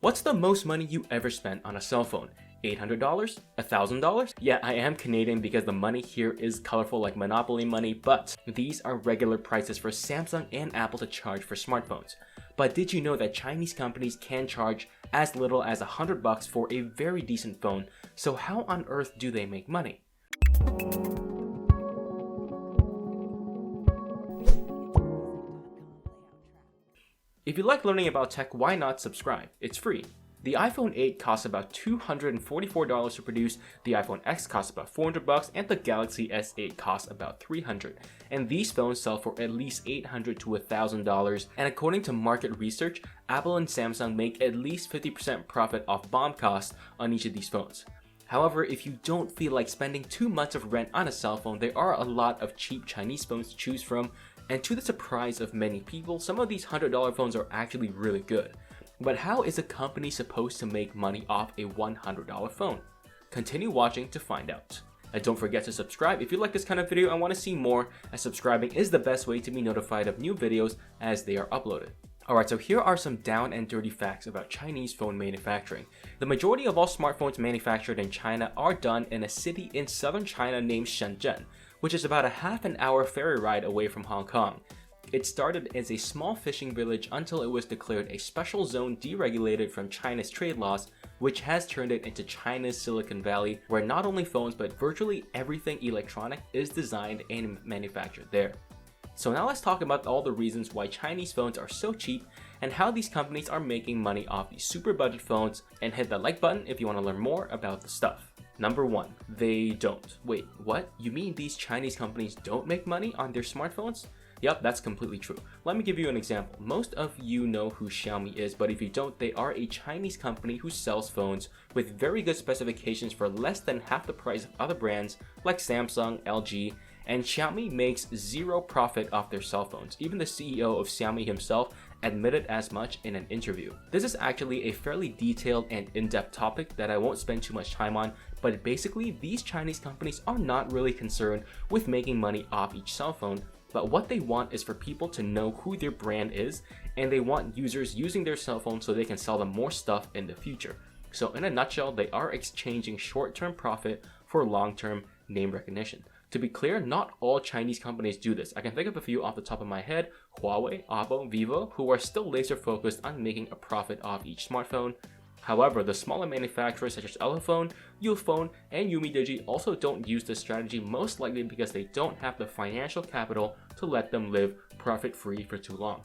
What's the most money you ever spent on a cell phone? $800? $1,000? Yeah, I am Canadian because the money here is colorful like Monopoly money, but these are regular prices for Samsung and Apple to charge for smartphones. But did you know that Chinese companies can charge as little as $100 for a very decent phone? So how on earth do they make money? If you like learning about tech, why not subscribe? It's free. The iPhone 8 costs about $244 to produce, the iPhone X costs about $400, and the Galaxy S8 costs about $300. And these phones sell for at least $800 to $1,000, and according to market research, Apple and Samsung make at least 50% profit off BOM costs on each of these phones. However, if you don't feel like spending too much of rent on a cell phone, there are a lot of cheap Chinese phones to choose from, and to the surprise of many people, some of these $100 phones are actually really good. But how is a company supposed to make money off a $100 phone? Continue watching to find out. And don't forget to subscribe if you like this kind of video and want to see more, as subscribing is the best way to be notified of new videos as they are uploaded. Alright, so here are some down and dirty facts about Chinese phone manufacturing. The majority of all smartphones manufactured in China are done in a city in southern China named Shenzhen, which is about a half an hour ferry ride away from Hong Kong. It started as a small fishing village until it was declared a special zone deregulated from China's trade laws, which has turned it into China's Silicon Valley, where not only phones but virtually everything electronic is designed and manufactured there. So now let's talk about all the reasons why Chinese phones are so cheap and how these companies are making money off these super budget phones, and hit that like button if you want to learn more about the stuff. Number 1, they don't. Wait, what? You mean these Chinese companies don't make money on their smartphones? Yep, that's completely true. Let me give you an example. Most of you know who Xiaomi is, but if you don't, they are a Chinese company who sells phones with very good specifications for less than half the price of other brands like Samsung, LG, and Xiaomi makes zero profit off their cell phones. Even the CEO of Xiaomi himself admitted as much in an interview. This is actually a fairly detailed and in-depth topic that I won't spend too much time on, but basically these Chinese companies are not really concerned with making money off each cell phone, but what they want is for people to know who their brand is, and they want users using their cell phone so they can sell them more stuff in the future. So in a nutshell, they are exchanging short-term profit for long-term name recognition. To be clear, not all Chinese companies do this. I can think of a few off the top of my head: Huawei, Oppo, Vivo, who are still laser focused on making a profit off each smartphone. However, the smaller manufacturers such as Elephone, Ulefone, and UmiDigi also don't use this strategy, most likely because they don't have the financial capital to let them live profit-free for too long.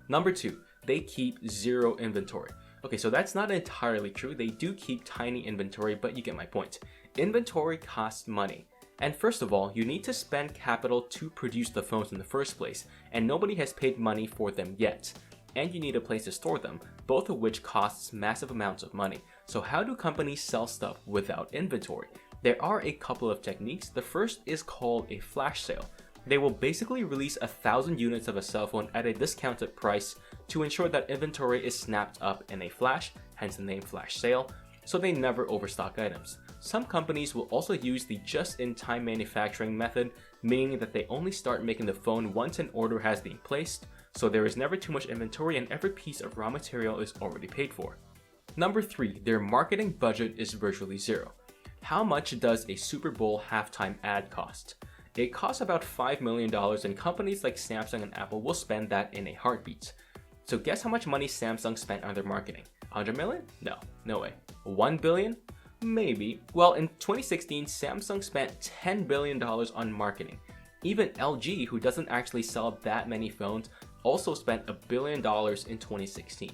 Number 2, they keep zero inventory. Okay, so that's not entirely true. They do keep tiny inventory, but you get my point. Inventory costs money. And first of all, you need to spend capital to produce the phones in the first place, and nobody has paid money for them yet. And you need a place to store them, both of which costs massive amounts of money. So how do companies sell stuff without inventory? There are a couple of techniques. The first is called a flash sale. They will basically release 1,000 units of a cell phone at a discounted price to ensure that inventory is snapped up in a flash, hence the name flash sale, so they never overstock items. Some companies will also use the just-in-time manufacturing method, meaning that they only start making the phone once an order has been placed, so there is never too much inventory and every piece of raw material is already paid for. Number 3, their marketing budget is virtually zero. How much does a Super Bowl halftime ad cost? It costs about $5 million, and companies like Samsung and Apple will spend that in a heartbeat. So guess how much money Samsung spent on their marketing? 100 million? No way. 1 billion? Maybe. Well, in 2016, Samsung spent $10 billion on marketing. Even LG, who doesn't actually sell that many phones, also spent $1 billion in 2016.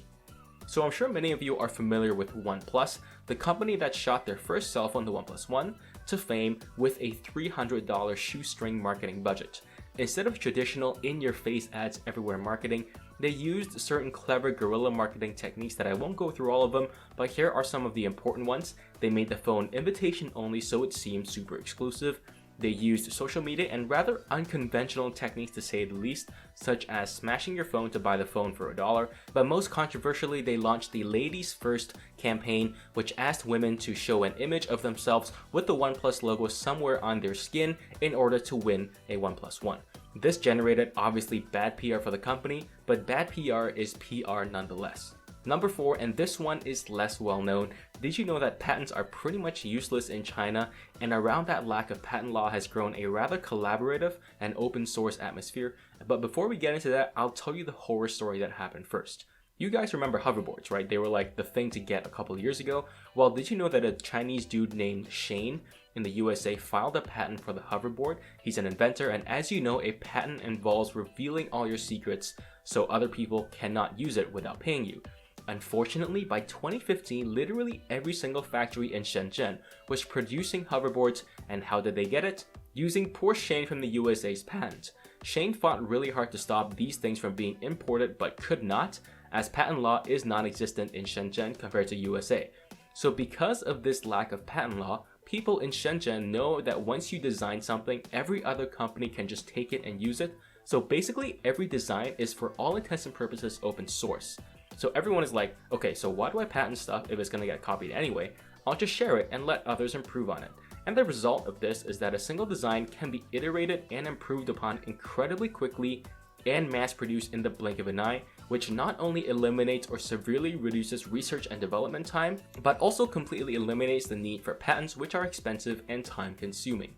So I'm sure many of you are familiar with OnePlus, the company that shot their first cell phone, the OnePlus One, to fame with a $300 shoestring marketing budget. Instead of traditional in-your-face ads everywhere marketing, they used certain clever guerrilla marketing techniques that I won't go through all of them, but here are some of the important ones. They made the phone invitation only so it seemed super exclusive. They used social media and rather unconventional techniques, to say the least, such as smashing your phone to buy the phone for $1, but most controversially, they launched the Ladies First campaign, which asked women to show an image of themselves with the OnePlus logo somewhere on their skin in order to win a OnePlus One. This generated obviously bad PR for the company, but bad PR is PR nonetheless. Number 4, and this one is less well known. Did you know that patents are pretty much useless in China, and around that lack of patent law has grown a rather collaborative and open source atmosphere? But before we get into that, I'll tell you the horror story that happened first. You guys remember hoverboards, right? They were like the thing to get a couple of years ago. Well, did you know that a Chinese dude named Shane in the USA filed a patent for the hoverboard? He's an inventor, and as you know, a patent involves revealing all your secrets so other people cannot use it without paying you. Unfortunately, by 2015, literally every single factory in Shenzhen was producing hoverboards, and how did they get it? Using poor Shane from the USA's patent. Shane fought really hard to stop these things from being imported but could not, as patent law is non-existent in Shenzhen compared to USA. So because of this lack of patent law, people in Shenzhen know that once you design something, every other company can just take it and use it. So basically every design is for all intents and purposes open source. So everyone is like, okay, so why do I patent stuff if it's gonna get copied anyway? I'll just share it and let others improve on it. And the result of this is that a single design can be iterated and improved upon incredibly quickly and mass-produced in the blink of an eye, which not only eliminates or severely reduces research and development time, but also completely eliminates the need for patents, which are expensive and time-consuming.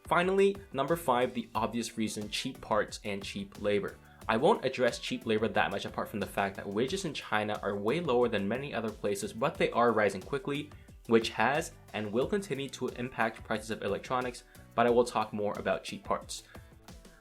Finally, number 5, the obvious reason: cheap parts and cheap labor. I won't address cheap labor that much apart from the fact that wages in China are way lower than many other places, but they are rising quickly, which has and will continue to impact prices of electronics, but I will talk more about cheap parts.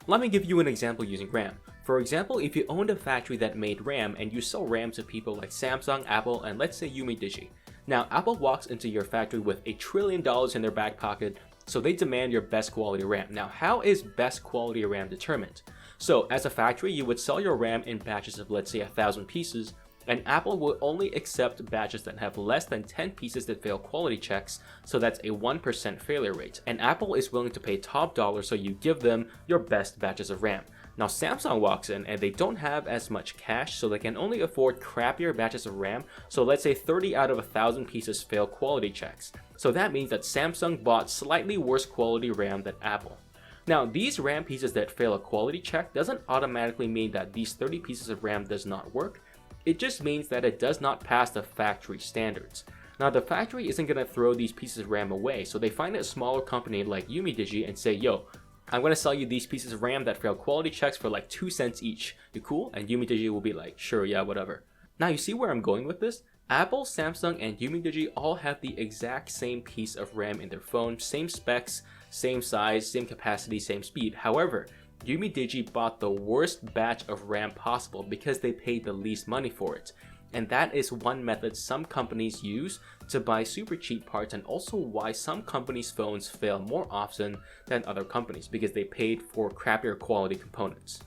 Let me give you an example using RAM. For example, if you owned a factory that made RAM and you sell RAM to people like Samsung, Apple, and let's say Digi. Now, Apple walks into your factory with $1 trillion in their back pocket, so they demand your best quality RAM. Now, how is best quality RAM determined? So, as a factory, you would sell your RAM in batches of, let's say, 1,000 pieces, and Apple will only accept batches that have less than 10 pieces that fail quality checks, so that's a 1% failure rate. And Apple is willing to pay top dollar, so you give them your best batches of RAM. Now Samsung walks in and they don't have as much cash, so they can only afford crappier batches of RAM, so let's say 30 out of 1,000 pieces fail quality checks. So that means that Samsung bought slightly worse quality RAM than Apple. Now, these RAM pieces that fail a quality check doesn't automatically mean that these 30 pieces of RAM does not work. It just means that it does not pass the factory standards. Now, the factory isn't going to throw these pieces of RAM away, so they find a smaller company like Digi and say, yo, I'm going to sell you these pieces of RAM that fail quality checks for like 2 cents each. You cool? And Digi will be like, sure, yeah, whatever. Now, you see where I'm going with this? Apple, Samsung, and Digi all have the exact same piece of RAM in their phone, same specs, same size, same capacity, same speed. However, Digi bought the worst batch of RAM possible because they paid the least money for it. And that is one method some companies use to buy super cheap parts, and also why some companies' phones fail more often than other companies, because they paid for crappier quality components.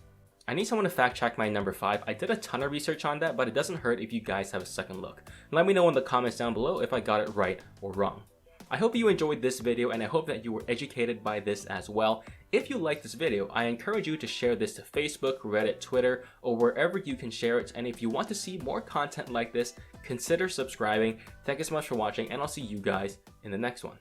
I need someone to fact check my number 5. I did a ton of research on that, but it doesn't hurt if you guys have a second look. Let me know in the comments down below if I got it right or wrong. I hope you enjoyed this video, and I hope that you were educated by this as well. If you like this video, I encourage you to share this to Facebook, Reddit, Twitter, or wherever you can share it. And if you want to see more content like this, consider subscribing. Thank you so much for watching, and I'll see you guys in the next one.